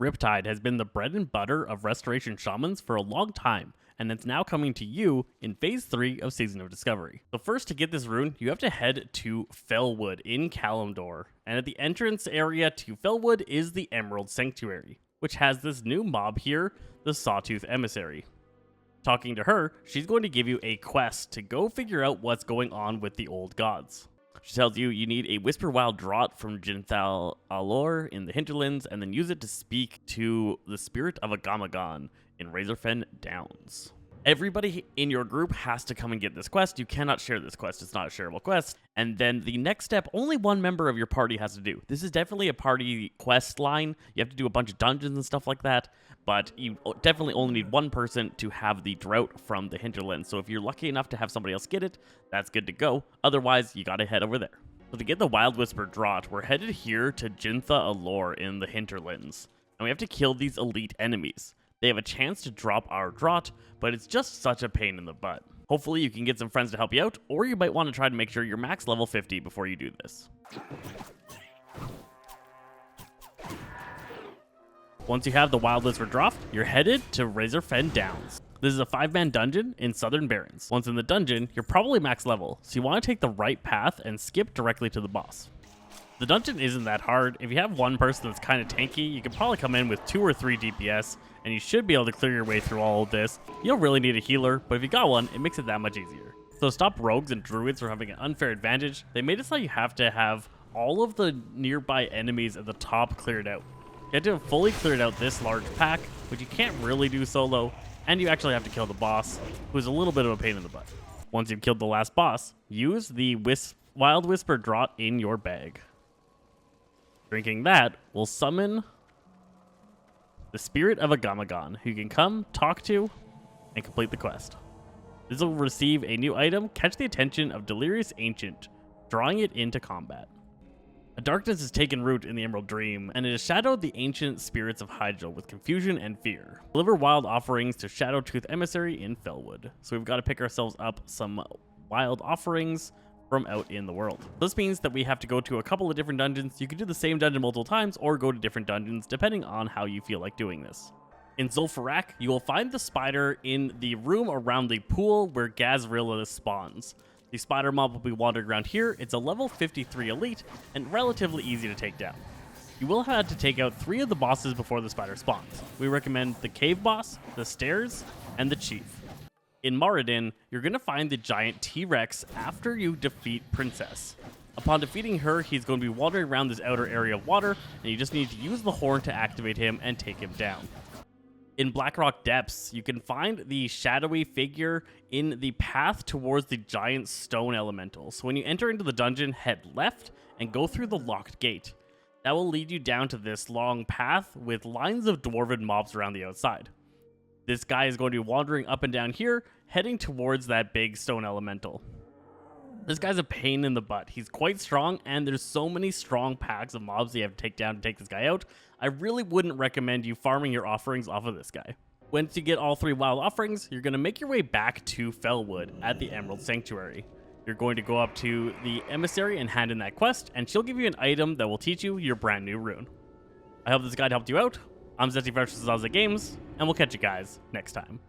Riptide has been the bread and butter of restoration shamans for a long time, and it's now coming to you in Phase 3 of Season of Discovery. So first, to get this rune, you have to head to Fellwood in Kalimdor, and at the entrance area to Fellwood is the Emerald Sanctuary, which has this new mob here, the Sawtooth Emissary. Talking to her, she's going to give you a quest to go figure out what's going on with the old gods. She tells you you need a Whisper Wild Draught from Jinthal Alor in the Hinterlands, and then use it to speak to the spirit of a Gamagon in Razorfen Downs. Everybody in your group has to come and get this quest. You cannot share this quest. It's not a shareable quest. And then the next step, only one member of your party has to do. This is definitely a party quest line. You have to do a bunch of dungeons and stuff like that, but you definitely only need one person to have the Drought from the Hinterlands. So if you're lucky enough to have somebody else get it, that's good to go. Otherwise, you gotta head over there. So to get the Wild Whisper Draught, we're headed here to Jintha Alor in the Hinterlands. And we have to kill these elite enemies. They have a chance to drop our Draught, but it's just such a pain in the butt. Hopefully you can get some friends to help you out, or you might want to try to make sure you're max level 50 before you do this. Once you have the Wild Whisper Draught, you're headed to Razorfen Downs. This is a 5-man dungeon in Southern Barrens. Once in the dungeon, you're probably max level, so you want to take the right path and skip directly to the boss. The dungeon isn't that hard. If you have one person that's kind of tanky, you can probably come in with 2 or 3 DPS, and you should be able to clear your way through all of this. You don't really need a healer, but if you got one, it makes it that much easier. So to stop rogues and druids from having an unfair advantage, they made it so you have to have all of the nearby enemies at the top cleared out. You have to have fully cleared out this large pack, which you can't really do solo, and you actually have to kill the boss, who's a little bit of a pain in the butt. Once you've killed the last boss, use the Wild Whisper Draught in your bag. Drinking that will summon the spirit of a Gamagon, who you can come, talk to, and complete the quest. This will receive a new item, Catch the Attention of Delirious Ancient, drawing it into combat. A darkness has taken root in the Emerald Dream, and it has shadowed the ancient spirits of Hydra with confusion and fear. Deliver wild offerings to Shadowtooth Emissary in Fellwood. So we've got to pick ourselves up some wild offerings from out in the world. This means that we have to go to a couple of different dungeons. You can do the same dungeon multiple times or go to different dungeons depending on how you feel like doing this. In Zul'Farrak, you will find the spider in the room around the pool where Gazrilla spawns. The spider mob will be wandering around here. It's a level 53 elite and relatively easy to take down. You will have to take out 3 of the bosses before the spider spawns. We recommend the cave boss, the stairs, and the chief. In Moradin, you're going to find the giant T-Rex after you defeat Princess. Upon defeating her, he's going to be wandering around this outer area of water, and you just need to use the horn to activate him and take him down. In Blackrock Depths, you can find the shadowy figure in the path towards the giant stone elemental. So when you enter into the dungeon, head left and go through the locked gate. That will lead you down to this long path with lines of dwarven mobs around the outside. This guy is going to be wandering up and down here, heading towards that big stone elemental. This guy's a pain in the butt. He's quite strong, and there's so many strong packs of mobs you have to take down to take this guy out. I really wouldn't recommend you farming your offerings off of this guy. Once you get all 3 wild offerings, you're going to make your way back to Fellwood at the Emerald Sanctuary. You're going to go up to the emissary and hand in that quest, and she'll give you an item that will teach you your brand new rune. I hope this guide helped you out. I'm Zeti from Zaza Games, and we'll catch you guys next time.